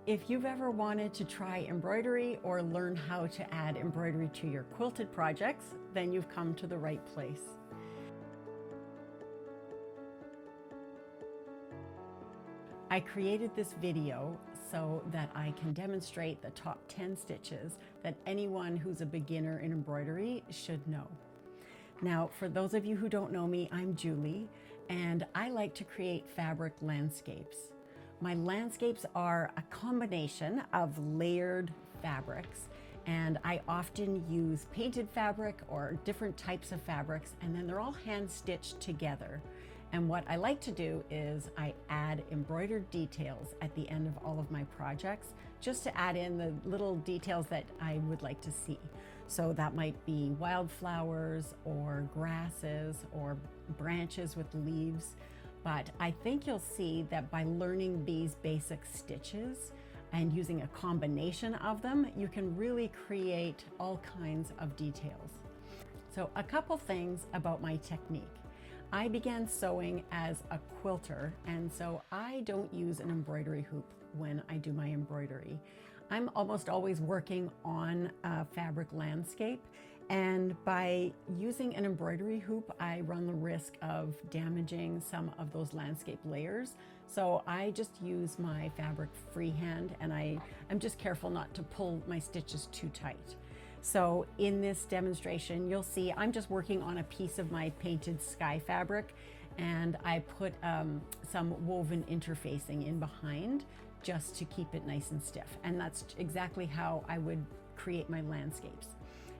If you've ever wanted to try embroidery or learn how to add embroidery to your quilted projects, then you've come to the right place. I created this video so that I can demonstrate the top 10 stitches that anyone who's a beginner in embroidery should know. Now, for those of you who don't know me, I'm Julie, and I like to create fabric landscapes. My landscapes are a combination of layered fabrics, and I often use painted fabric or different types of fabrics, and then they're all hand stitched together. And what I like to do is I add embroidered details at the end of all of my projects, just to add in the little details that I would like to see. So that might be wildflowers or grasses or branches with leaves. But I think you'll see that by learning these basic stitches and using a combination of them, you can really create all kinds of details. So a couple things about my technique. I began sewing as a quilter, and so I don't use an embroidery hoop when I do my embroidery. I'm almost always working on a fabric landscape, and by using an embroidery hoop, I run the risk of damaging some of those landscape layers. So I just use my fabric freehand, and I'm just careful not to pull my stitches too tight. So in this demonstration, you'll see I'm just working on a piece of my painted sky fabric, and I put some woven interfacing in behind just to keep it nice and stiff. And that's exactly how I would create my landscapes.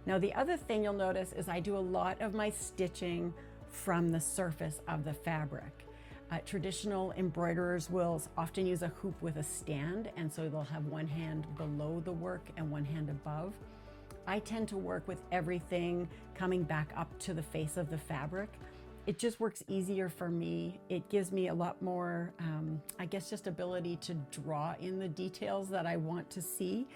Now, the other thing you'll notice is I do a lot of my stitching from the surface of the fabric. Traditional embroiderers will often use a hoop with a stand, and so they'll have one hand below the work and one hand above. I tend to work with everything coming back up to the face of the fabric. It just works easier for me. It gives me a lot more, I guess, just ability to draw in the details that I want to see.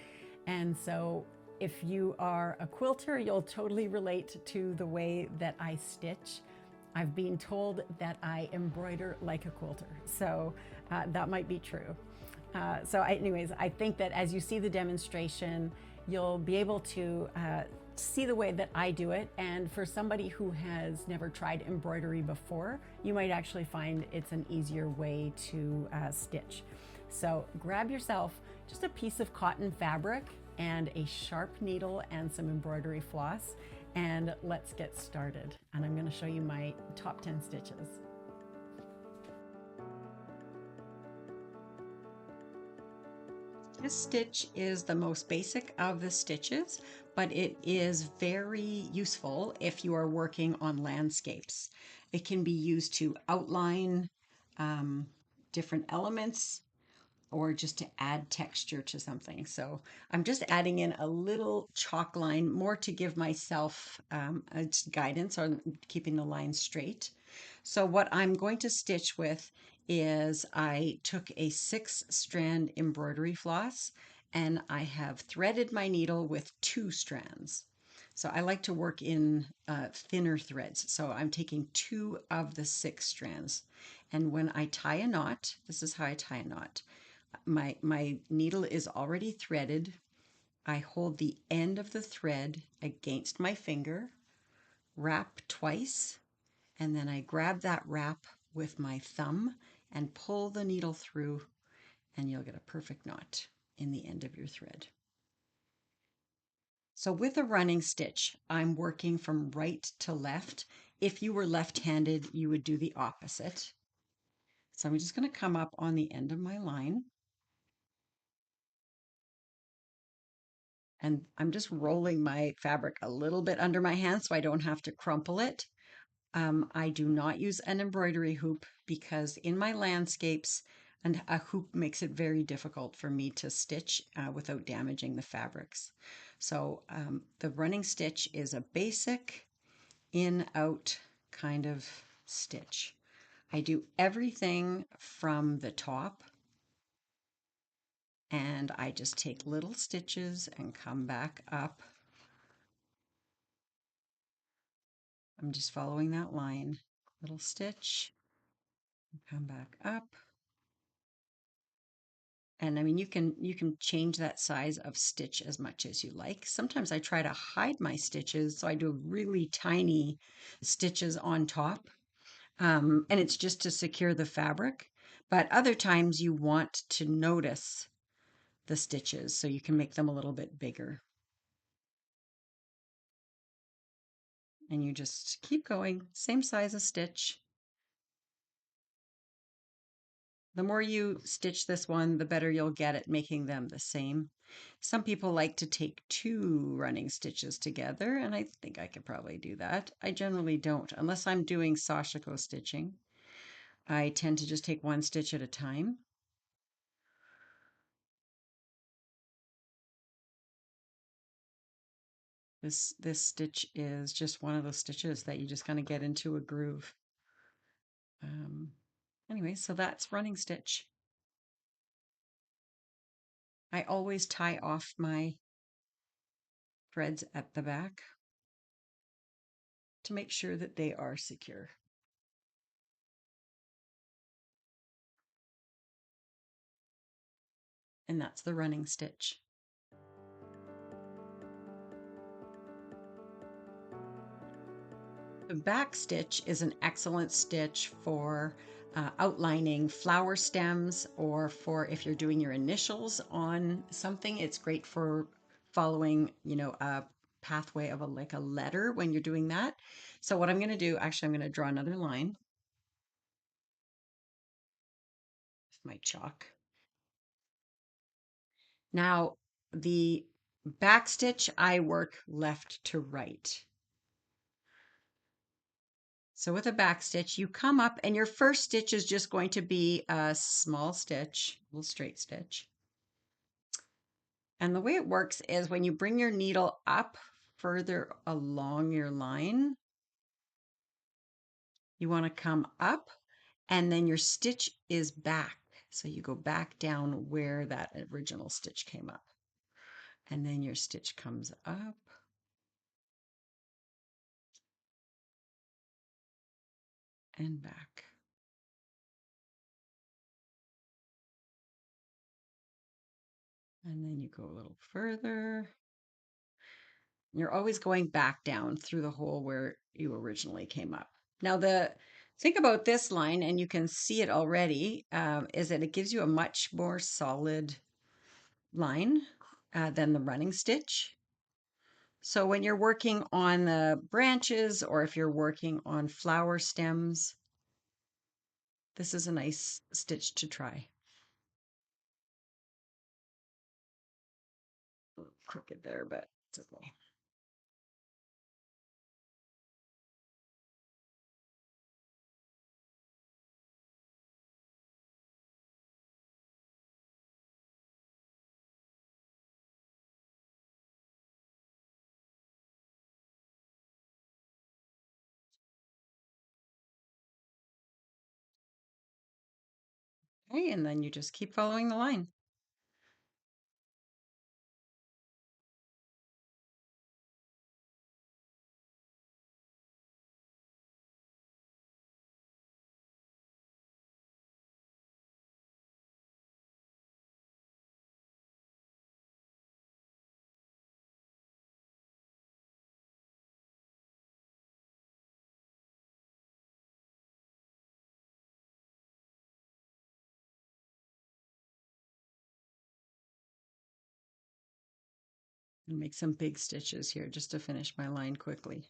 And so if you are a quilter, you'll totally relate to the way that I stitch. I've been told that I embroider like a quilter, so that might be true. Anyways, I think that as you see the demonstration, you'll be able to see the way that I do it. And for somebody who has never tried embroidery before, you might actually find it's an easier way to stitch. So grab yourself just a piece of cotton fabric and a sharp needle and some embroidery floss, and let's get started. And I'm going to show you my top 10 stitches. This stitch is the most basic of the stitches, but it is very useful if you are working on landscapes. It can be used to outline different elements or just to add texture to something. So I'm just adding in a little chalk line, more to give myself guidance on keeping the line straight. So what I'm going to stitch with is I took a 6-strand embroidery floss, and I have threaded my needle with 2 strands. So I like to work in thinner threads. So I'm taking 2 of the 6 strands. And when I tie a knot, this is how I tie a knot. My needle is already threaded. I hold the end of the thread against my finger, wrap twice, and then I grab that wrap with my thumb and pull the needle through, and you'll get a perfect knot in the end of your thread. So with a running stitch, I'm working from right to left. If you were left-handed, you would do the opposite. So I'm just going to come up on the end of my line, and I'm just rolling my fabric a little bit under my hand so I don't have to crumple it. I do not use an embroidery hoop because in my landscapes, and a hoop makes it very difficult for me to stitch without damaging the fabrics. So the running stitch is a basic in-out kind of stitch. I do everything from the top, and I just take little stitches and come back up. I'm just following that line. Little stitch, come back up, And I mean, you can change that size of stitch as much as you like. Sometimes I try to hide my stitches, so I do really tiny stitches on top, and it's just to secure the fabric. But other times you want to notice the stitches, so you can make them a little bit bigger. And you just keep going, same size of stitch. The more you stitch this one, the better you'll get at making them the same. Some people like to take two running stitches together, and I think I could probably do that. I generally don't, unless I'm doing sashiko stitching. I tend to just take one stitch at a time. This stitch is just one of those stitches that you just kind of get into a groove. Um, anyway, so that's running stitch. I always tie off my threads at the back to make sure that they are secure. And that's the running stitch. The back stitch is an excellent stitch for outlining flower stems, or for if you're doing your initials on something. It's great for following, a pathway of like a letter when you're doing that. So what I'm going to do, actually, I'm going to draw another line with my chalk. Now, the back stitch, I work left to right. So with a back stitch, you come up and your first stitch is just going to be a small stitch, a little straight stitch. And the way it works is when you bring your needle up further along your line, you want to come up, and then your stitch is back. So you go back down where that original stitch came up. And then your stitch comes up. And back. And then you go a little further. You're always going back down through the hole where you originally came up. Now, the thing about this line, and you can see it already, is that it gives you a much more solid line than the running stitch. So when you're working on the branches, or if you're working on flower stems, this is a nice stitch to try. A little crooked there, but it's okay. Okay, and then you just keep following the line. And make some big stitches here just to finish my line quickly.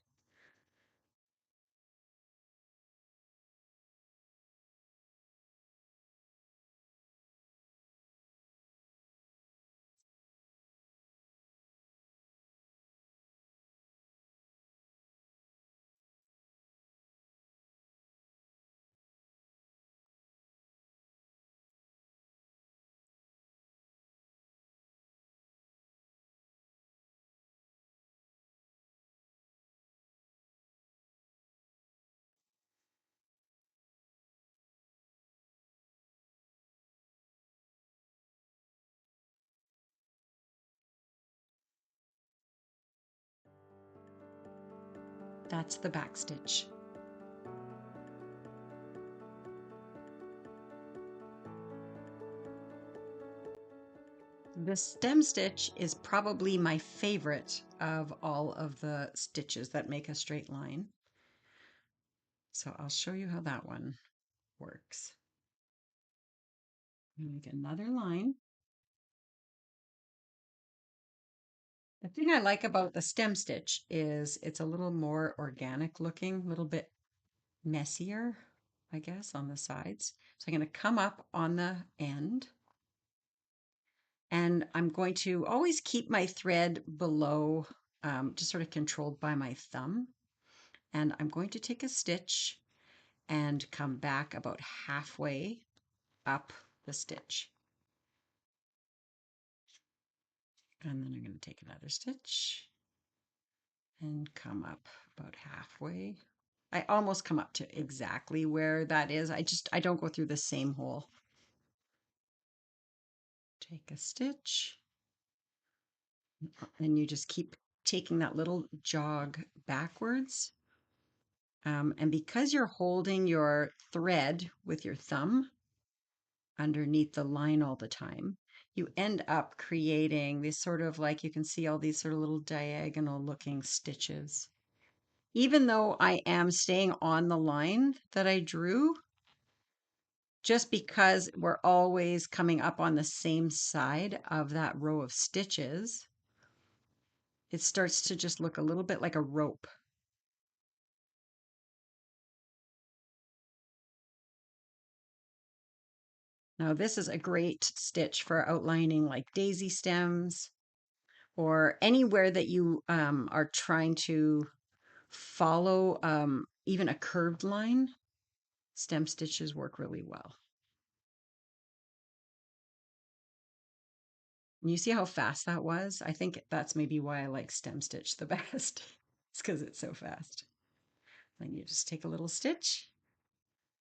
That's the back stitch. The stem stitch is probably my favorite of all of the stitches that make a straight line. So I'll show you how that one works. Make another line. The thing I like about the stem stitch is it's a little more organic looking, a little bit messier, I guess, on the sides. So I'm going to come up on the end and I'm going to always keep my thread below, just sort of controlled by my thumb. And I'm going to take a stitch and come back about halfway up the stitch. And then I'm going to take another stitch and come up about halfway. I almost come up to exactly where that is. I don't go through the same hole. Take a stitch and you just keep taking that little jog backwards. And because you're holding your thread with your thumb underneath the line all the time, you end up creating these sort of like, you can see all these sort of little diagonal looking stitches. Even though I am staying on the line that I drew, just because we're always coming up on the same side of that row of stitches, it starts to just look a little bit like a rope. Now this is a great stitch for outlining like daisy stems or anywhere that you are trying to follow even a curved line. Stem stitches work really well. And you see how fast that was? I think that's maybe why I like stem stitch the best. It's because it's so fast. Then you just take a little stitch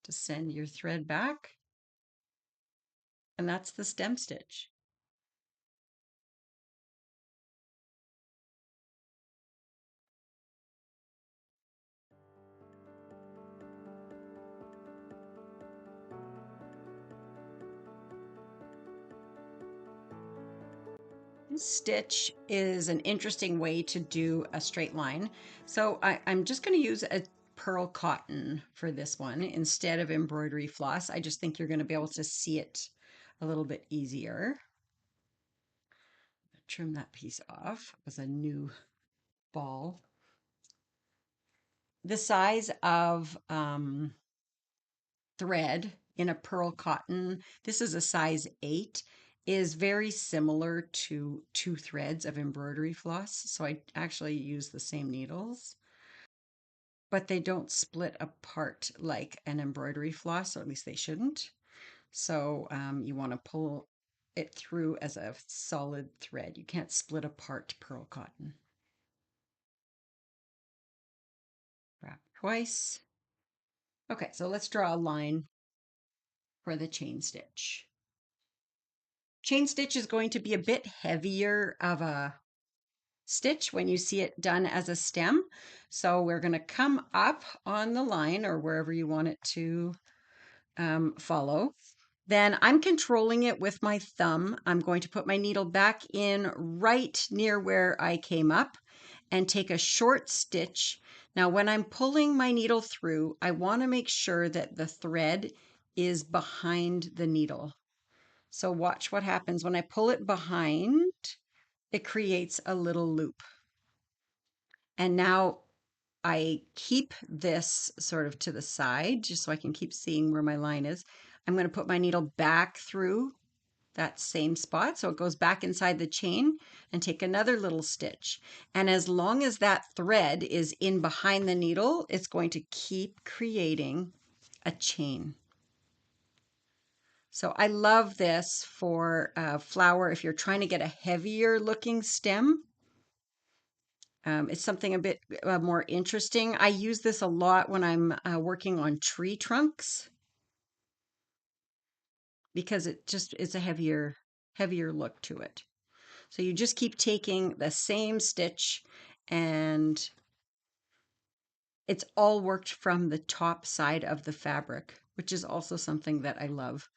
to send your thread back, and that's the stem stitch. This stitch is an interesting way to do a straight line. So I'm just going to use a pearl cotton for this one instead of embroidery floss. I just think you're going to be able to see it a little bit easier. Trim that piece off with a new ball. The size of thread in a pearl cotton, this is a size 8, is very similar to 2 threads of embroidery floss. So I actually use the same needles, but they don't split apart like an embroidery floss, or at least they shouldn't. So you want to pull it through as a solid thread. You can't split apart pearl cotton. Wrap twice. Okay, so let's draw a line for the chain stitch. Chain stitch is going to be a bit heavier of a stitch when you see it done as a stem. So we're going to come up on the line or wherever you want it to follow. Then I'm controlling it with my thumb. I'm going to put my needle back in right near where I came up and take a short stitch. Now, when I'm pulling my needle through, I want to make sure that the thread is behind the needle. So watch what happens when I pull it behind, it creates a little loop. And now I keep this sort of to the side just so I can keep seeing where my line is. I'm going to put my needle back through that same spot so it goes back inside the chain and take another little stitch. And as long as that thread is in behind the needle, it's going to keep creating a chain. So I love this for flower if you're trying to get a heavier looking stem. It's something a bit more interesting. I use this a lot when I'm working on tree trunks because it's a heavier look to it. So you just keep taking the same stitch and it's all worked from the top side of the fabric, which is also something that I love.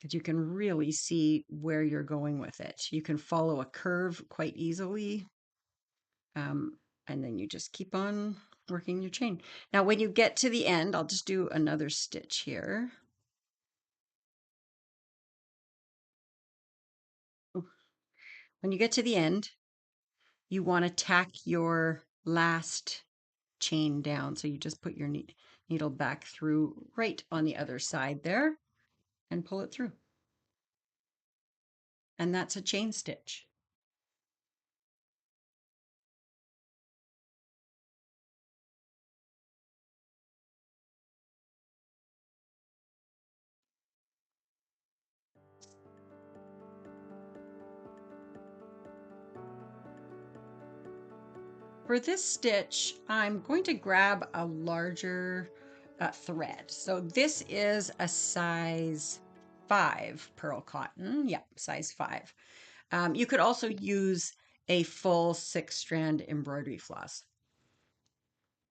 because you can really see where you're going with it. You can follow a curve quite easily. And then you just keep on working your chain. Now, when you get to the end, I'll just do another stitch here. When you get to the end, you want to tack your last chain down. So you just put your needle back through right on the other side there and pull it through. And that's a chain stitch. For this stitch, I'm going to grab a larger thread. So this is a size 5 pearl cotton. Yep, size 5. You could also use a full 6-strand embroidery floss.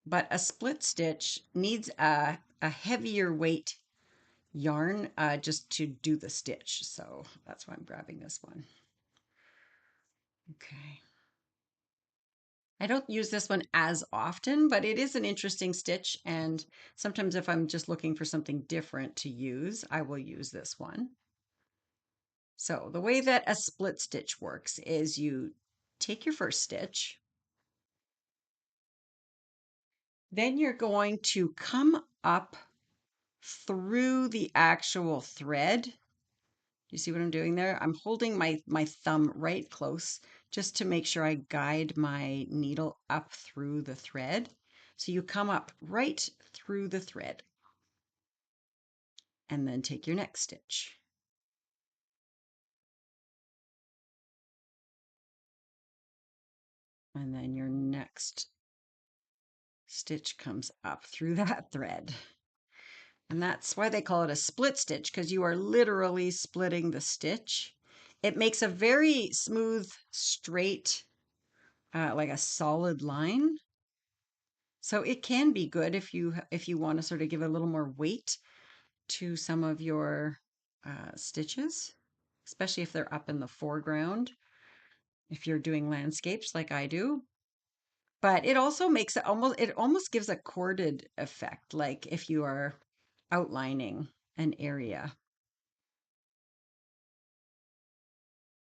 But a split stitch needs a heavier weight yarn just to do the stitch. So that's why I'm grabbing this one. Okay. I don't use this one as often, but it is an interesting stitch. And sometimes if I'm just looking for something different to use, I will use this one. So the way that a split stitch works is you take your first stitch, then you're going to come up through the actual thread. You see what I'm doing there? I'm holding my thumb right close just to make sure I guide my needle up through the thread. So you come up right through the thread and then take your next stitch. And then your next stitch comes up through that thread. And that's why they call it a split stitch, because you are literally splitting the stitch. It makes a very smooth, straight, like a solid line. So it can be good if you want to sort of give a little more weight to some of your stitches, especially if they're up in the foreground, if you're doing landscapes like I do. But it also makes it almost gives a corded effect, like if you are outlining an area.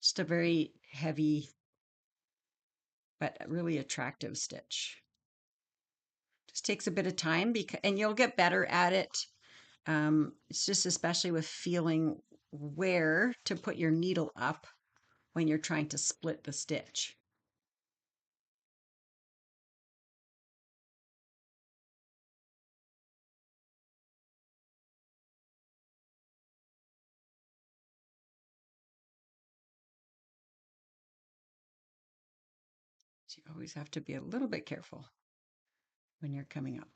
Just a very heavy but really attractive stitch. Just takes a bit of time and you'll get better at it. It's just especially with feeling where to put your needle up when you're trying to split the stitch. So you always have to be a little bit careful when you're coming up.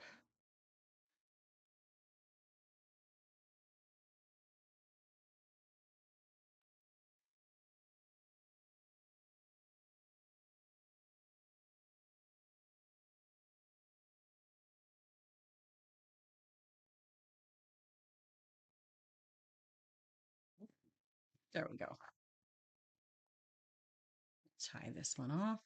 There we go. Tie this one off.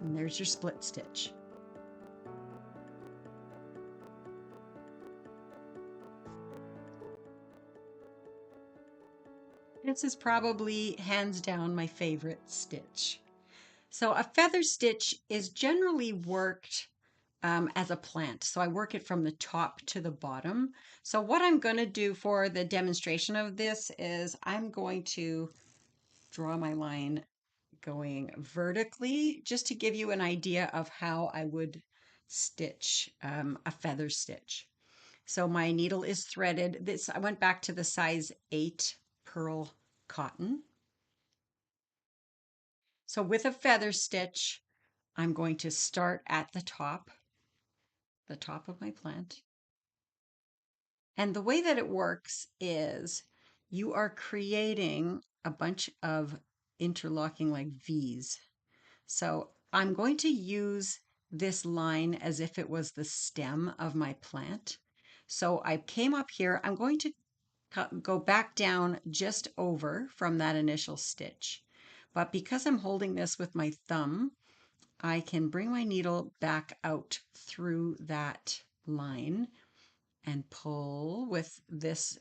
And there's your split stitch. This is probably hands down my favorite stitch. So a feather stitch is generally worked as a plant. So I work it from the top to the bottom. So what I'm going to do for the demonstration of this is I'm going to draw my line going vertically just to give you an idea of how I would stitch a feather stitch. So my needle is threaded. This I went back to the size 8 pearl cotton. So with a feather stitch, I'm going to start at the top of my plant. And the way that it works is you are creating a bunch of interlocking like V's. So I'm going to use this line as if it was the stem of my plant. So I came up here, I'm going to go back down just over from that initial stitch. But because I'm holding this with my thumb, I can bring my needle back out through that line and pull with this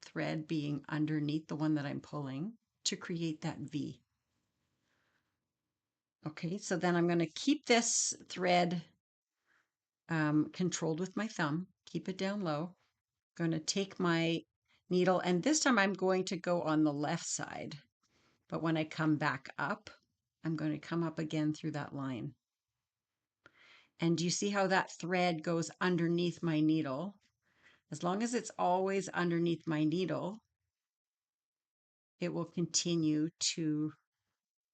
thread being underneath the one that I'm pulling to create that V. Okay, so then I'm going to keep this thread controlled with my thumb, keep it down low. I'm going to take my needle, and this time I'm going to go on the left side. But when I come back up, I'm going to come up again through that line. And do you see how that thread goes underneath my needle? As long as it's always underneath my needle, it will continue to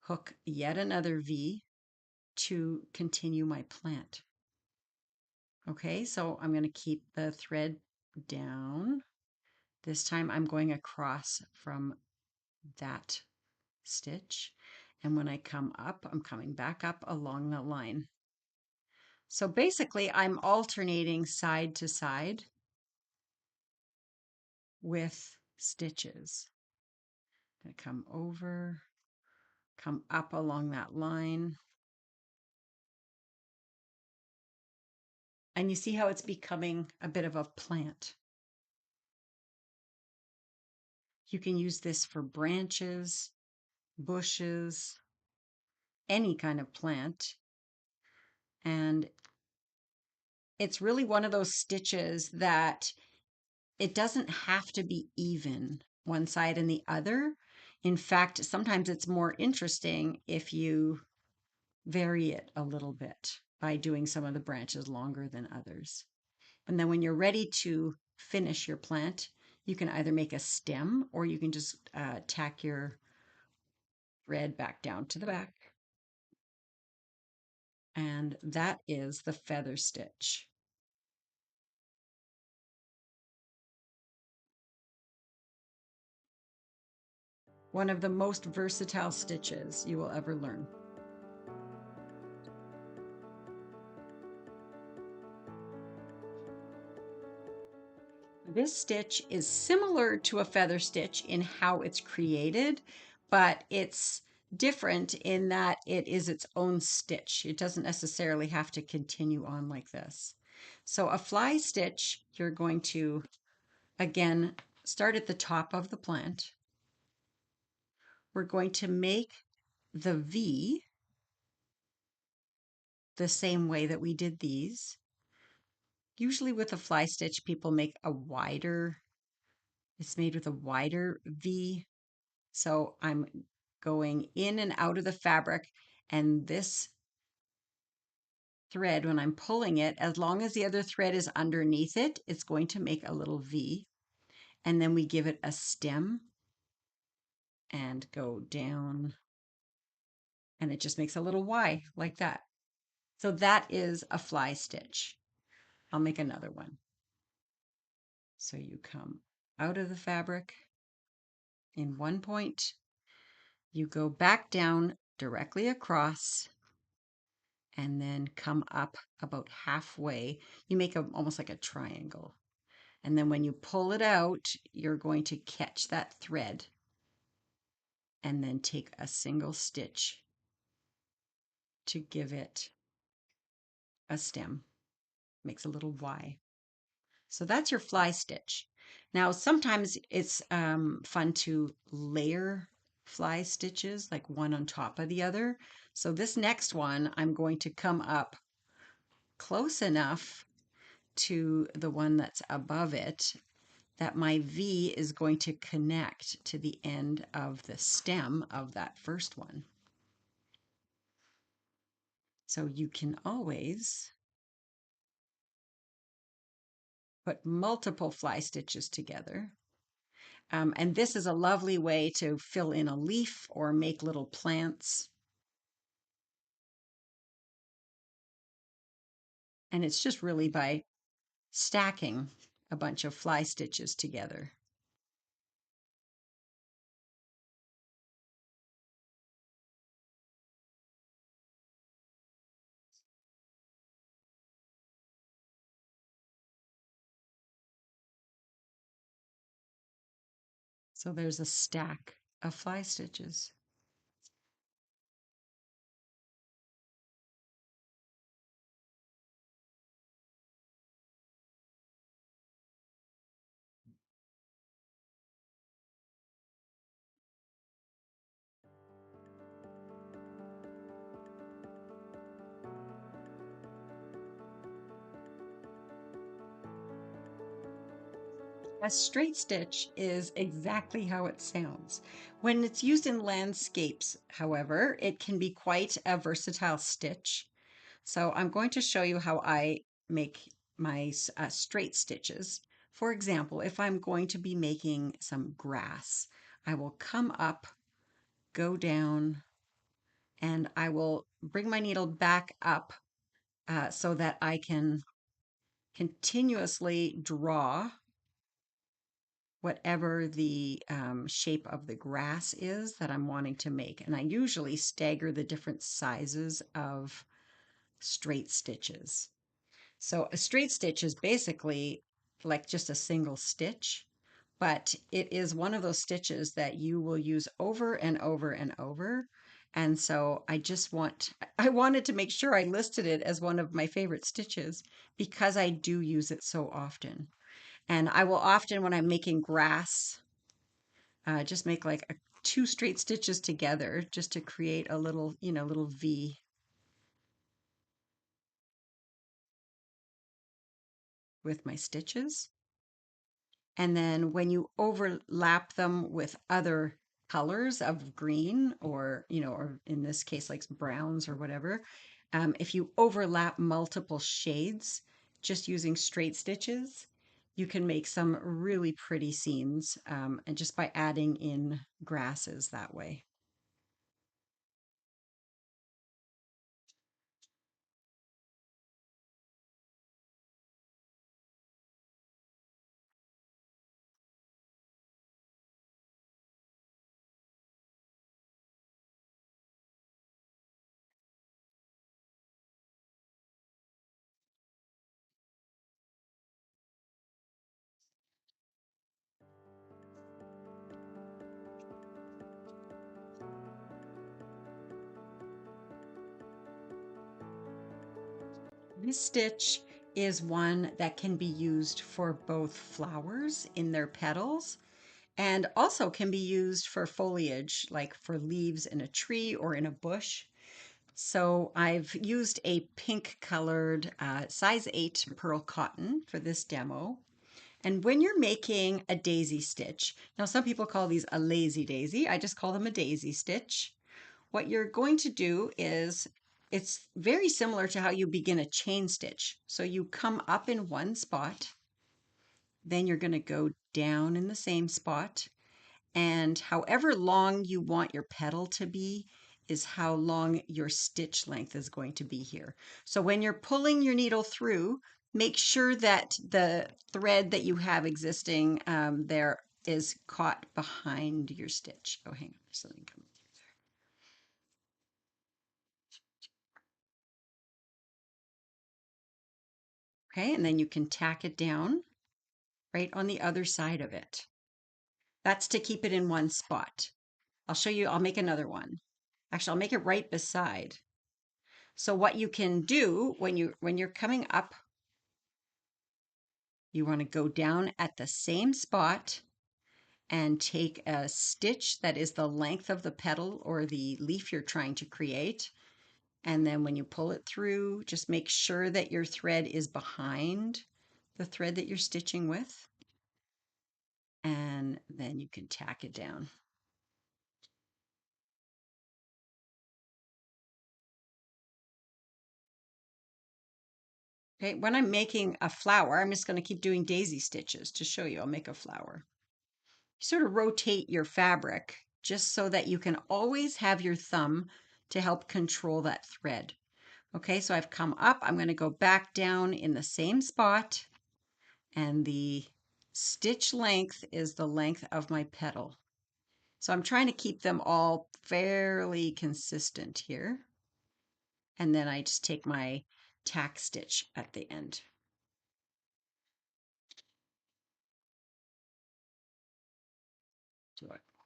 hook yet another V to continue my plant. Okay, so I'm going to keep the thread down. This time I'm going across from that stitch. And when I come up, I'm coming back up along the line. So basically I'm alternating side to side with stitches. I'm going to come over, come up along that line. And you see how it's becoming a bit of a plant. You can use this for branches, bushes, any kind of plant. And it's really one of those stitches that it doesn't have to be even one side and the other. In fact, sometimes it's more interesting if you vary it a little bit by doing some of the branches longer than others. And then when you're ready to finish your plant, you can either make a stem or you can just tack your thread back down to the back. And that is the feather stitch. One of the most versatile stitches you will ever learn. This stitch is similar to a feather stitch in how it's created, but it's different in that it is its own stitch. It doesn't necessarily have to continue on like this. So a fly stitch, you're going to, again, start at the top of the plant. We're going to make the V the same way that we did these. Usually with a fly stitch, people make a wider, it's made with a wider V. So I'm going in and out of the fabric, and this thread, when I'm pulling it, as long as the other thread is underneath it, it's going to make a little V. And then we give it a stem and go down, and it just makes a little Y like that. So that is a fly stitch. I'll make another one. So you come out of the fabric in one point, you go back down directly across, and then come up about halfway. You make almost like a triangle. And then when you pull it out, you're going to catch that thread and then take a single stitch to give it a stem. Makes a little Y. So that's your fly stitch. Now, sometimes it's fun to layer fly stitches, like one on top of the other. So this next one, I'm going to come up close enough to the one that's above it that my V is going to connect to the end of the stem of that first one. So you can always put multiple fly stitches together. And this is a lovely way to fill in a leaf or make little plants. And it's just really by stacking a bunch of fly stitches together. So there's a stack of fly stitches. A straight stitch is exactly how it sounds. When it's used in landscapes, however, it can be quite a versatile stitch. So I'm going to show you how I make my straight stitches. For example, if I'm going to be making some grass, I will come up, go down, and I will bring my needle back up so that I can continuously draw whatever the shape of the grass is that I'm wanting to make. And I usually stagger the different sizes of straight stitches. So a straight stitch is basically like just a single stitch, but it is one of those stitches that you will use over and over and over. And so I wanted to make sure I listed it as one of my favorite stitches because I do use it so often. And I will often, when I'm making grass, just make like two straight stitches together just to create a little, little V with my stitches. And then when you overlap them with other colors of green or in this case, like browns or whatever, if you overlap multiple shades just using straight stitches, you can make some really pretty scenes and just by adding in grasses that way. This stitch is one that can be used for both flowers in their petals and also can be used for foliage, like for leaves in a tree or in a bush. So I've used a pink colored size 8 pearl cotton for this demo. And when you're making a daisy stitch, now some people call these a lazy daisy, I just call them a daisy stitch. What you're going to do is it's very similar to how you begin a chain stitch. So you come up in one spot, then you're going to go down in the same spot, and however long you want your petal to be is how long your stitch length is going to be here. So when you're pulling your needle through, make sure that the thread that you have existing there is caught behind your stitch. Oh, hang on, there's something coming. Okay, and then you can tack it down right on the other side of it. That's to keep it in one spot. I'll show you, I'll make another one. Actually, I'll make it right beside. So what you can do when you're coming up, you want to go down at the same spot and take a stitch that is the length of the petal or the leaf you're trying to create. And then when you pull it through, just make sure that your thread is behind the thread that you're stitching with. And then you can tack it down. Okay, when I'm making a flower, I'm just going to keep doing daisy stitches to show you. I'll make a flower. You sort of rotate your fabric just so that you can always have your thumb to help control that thread. Okay, so I've come up, I'm going to go back down in the same spot, and the stitch length is the length of my petal. So I'm trying to keep them all fairly consistent here. And then I just take my tack stitch at the end.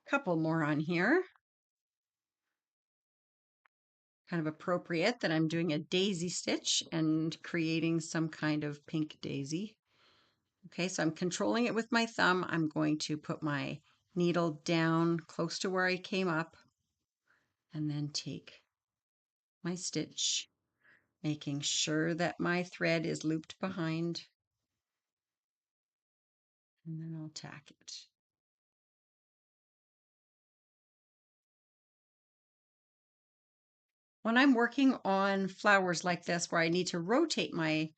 Couple more on here. Kind of appropriate that I'm doing a daisy stitch and creating some kind of pink daisy. Okay, so I'm controlling it with my thumb. I'm going to put my needle down close to where I came up and then take my stitch, making sure that my thread is looped behind, and then I'll tack it. When I'm working on flowers like this where I need to rotate my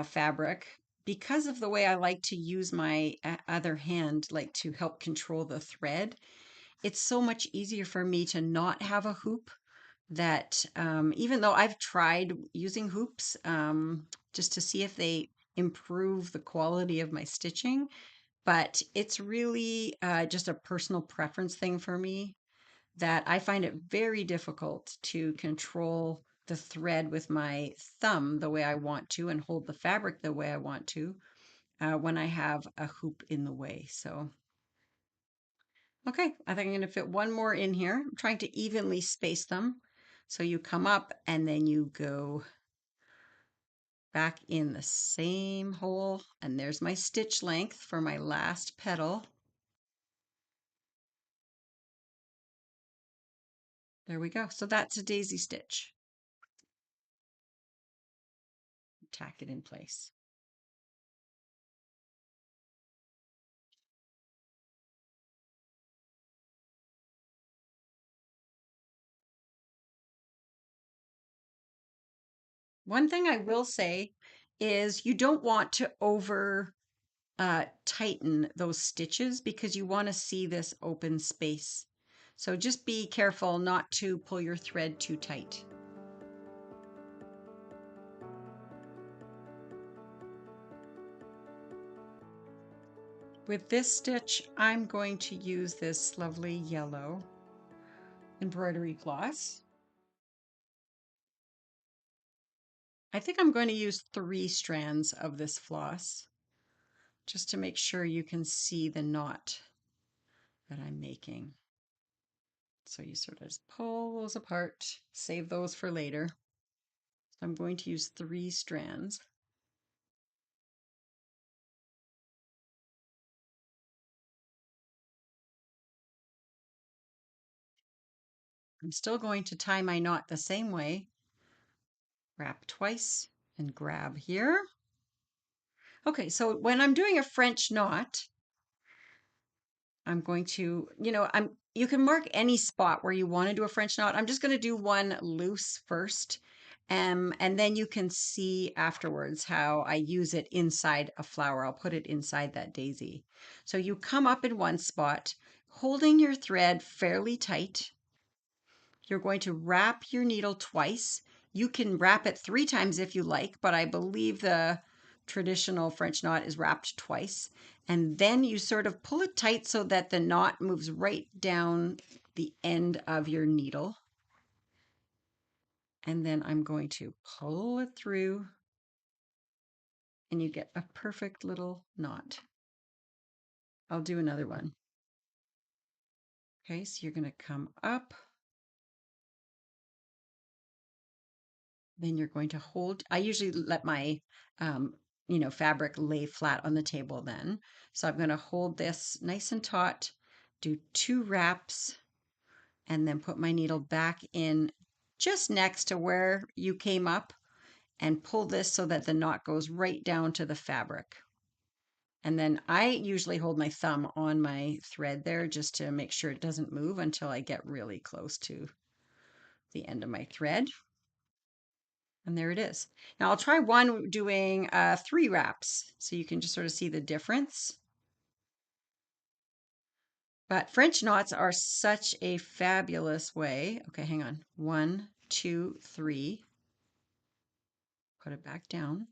fabric, because of the way I like to use my other hand, like to help control the thread, it's so much easier for me to not have a hoop that even though I've tried using hoops just to see if they improve the quality of my stitching, but it's really just a personal preference thing for me that I find it very difficult to control the thread with my thumb the way I want to and hold the fabric the way I want to when I have a hoop in the way. So, okay, I think I'm going to fit one more in here. I'm trying to evenly space them. So you come up and then you go back in the same hole, and there's my stitch length for my last petal. There we go. So that's a daisy stitch. Tack it in place. One thing I will say is you don't want to over tighten those stitches because you want to see this open space. So just be careful not to pull your thread too tight. With this stitch, I'm going to use this lovely yellow embroidery floss. I think I'm going to use 3 strands of this floss just to make sure you can see the knot that I'm making. So you sort of just pull those apart, save those for later. So I'm going to use 3 strands. I'm still going to tie my knot the same way. Wrap twice and grab here. Okay, so when I'm doing a French knot, I'm going to, you can mark any spot where you want to do a French knot. I'm just going to do one loose first. And then you can see afterwards how I use it inside a flower. I'll put it inside that daisy. So you come up in one spot, holding your thread fairly tight. You're going to wrap your needle twice. You can wrap it 3 times if you like, but I believe the traditional French knot is wrapped twice. And then you sort of pull it tight so that the knot moves right down the end of your needle. And then I'm going to pull it through and you get a perfect little knot. I'll do another one. Okay, so you're going to come up. Then you're going to hold, I usually let my, fabric lay flat on the table then. So I'm going to hold this nice and taut, do 2 wraps, and then put my needle back in just next to where you came up and pull this so that the knot goes right down to the fabric. And then I usually hold my thumb on my thread there just to make sure it doesn't move until I get really close to the end of my thread. And there it is. Now I'll try one doing 3 wraps so you can just sort of see the difference. But French knots are such a fabulous way. Okay, hang on. 1, 2, 3. Put it back down.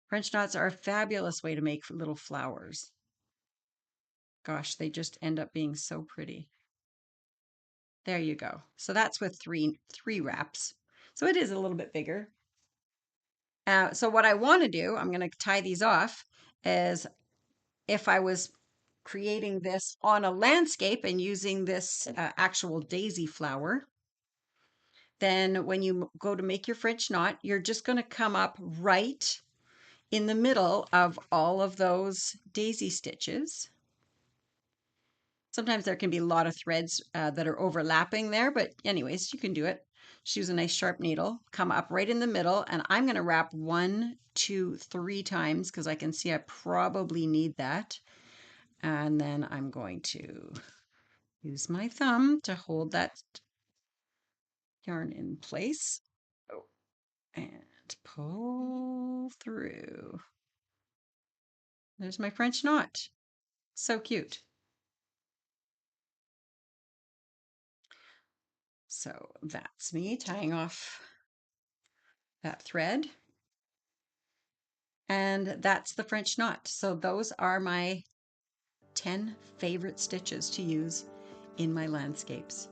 French knots are a fabulous way to make little flowers. Gosh, they just end up being so pretty. There you go. So that's with three wraps. So it is a little bit bigger. So what I want to do, I'm going to tie these off, is if I was creating this on a landscape and using this actual daisy flower, then when you go to make your French knot, you're just going to come up right in the middle of all of those daisy stitches. Sometimes there can be a lot of threads that are overlapping there, but anyways, you can do it. Just use a nice sharp needle, come up right in the middle, and I'm going to wrap 1, 2, 3 times because I can see I probably need that. And then I'm going to use my thumb to hold that yarn in place. Oh, and pull through. There's my French knot. So cute. So that's me tying off that thread. And that's the French knot. So those are my 10 favorite stitches to use in my landscapes.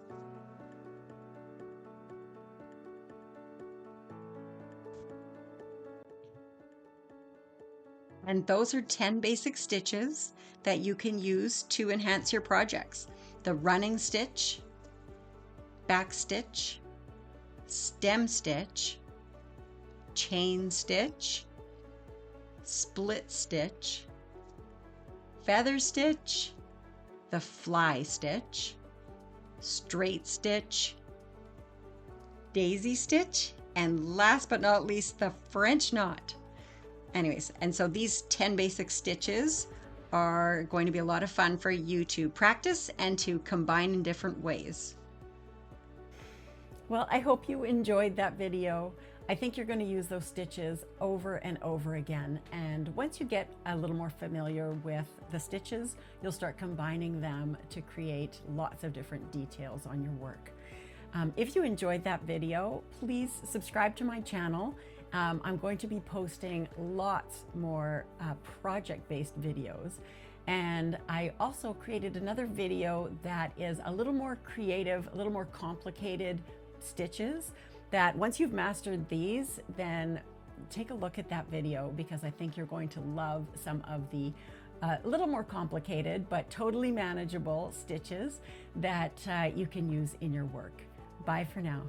And those are 10 basic stitches that you can use to enhance your projects. The running stitch, back stitch, stem stitch, chain stitch, split stitch, feather stitch, the fly stitch, straight stitch, daisy stitch, and last but not least, the French knot. Anyways, and so these 10 basic stitches are going to be a lot of fun for you to practice and to combine in different ways. Well, I hope you enjoyed that video. I think you're going to use those stitches over and over again. And once you get a little more familiar with the stitches, you'll start combining them to create lots of different details on your work. If you enjoyed that video, please subscribe to my channel. I'm going to be posting lots more project-based videos. And I also created another video that is a little more creative, a little more complicated stitches that once you've mastered these, then take a look at that video because I think you're going to love some of the little more complicated but totally manageable stitches that you can use in your work. Bye for now.